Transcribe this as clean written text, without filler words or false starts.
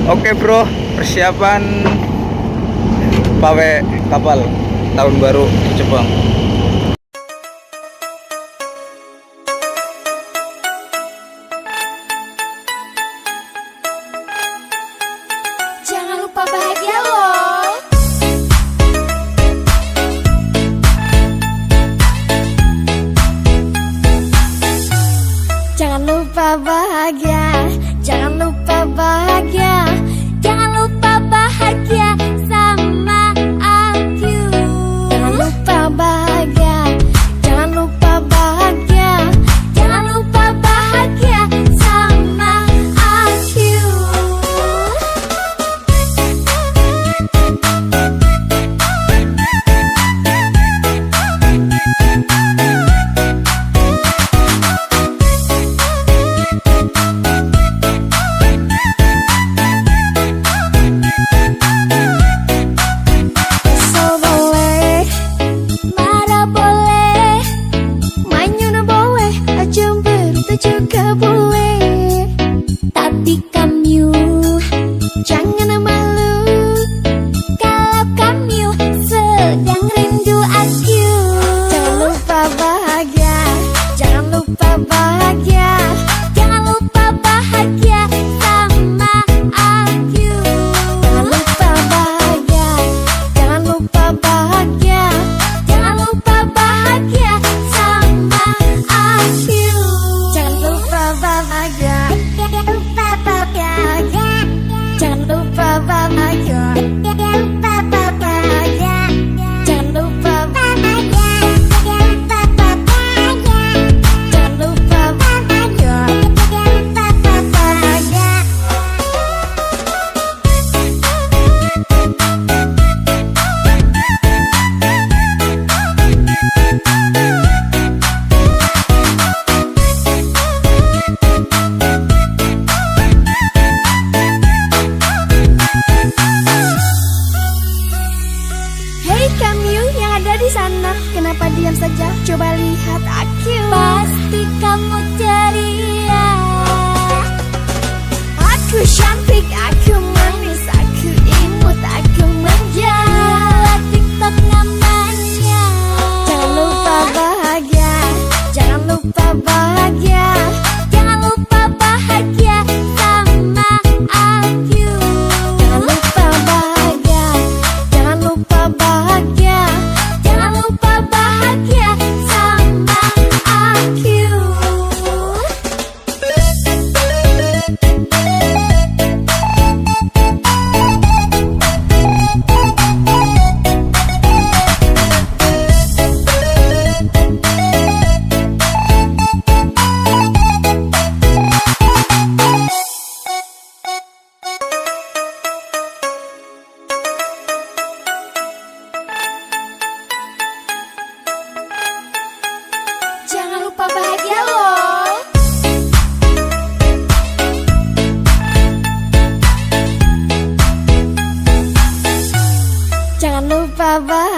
Oke bro, persiapan pawe kapal tahun baru di Jepang. Jangan lupa bahagia loh. Jangan lupa bahagia, jangan lupa bahagia, jangan lupa bahagia sama aku. Jangan lupa bahagia, jangan lupa bahagia, jangan lupa bahagia sama aku. Juga boleh, tapi kamu jangan malu kalau kamu sedang rindu aku. Jangan lupa bahagia, jangan lupa bahagia, jangan lupa bahagia sama aku. Jangan lupa bahagia, jangan lupa bahagia, jangan lupa bahagia sama aku. Jangan lupa bahagia, jangan lupa bahagia, jangan lupa bahagia, jangan lupa bahagia. Hei kamu yang ada di sana, kenapa diam saja? Coba lihat aku. Pasti kamu ceria. Aku cantik, aku manis, aku imut, aku manja. TikTok namanya. Jangan lupa bahagia, jangan lupa bahagia, jangan lupa bahagia sama aku. Jangan lupa bahagia, jangan lupa bahagia, jangan lupa bahagia sama aku. Jangan lupa bahagia loh. Jangan lupa bahagia.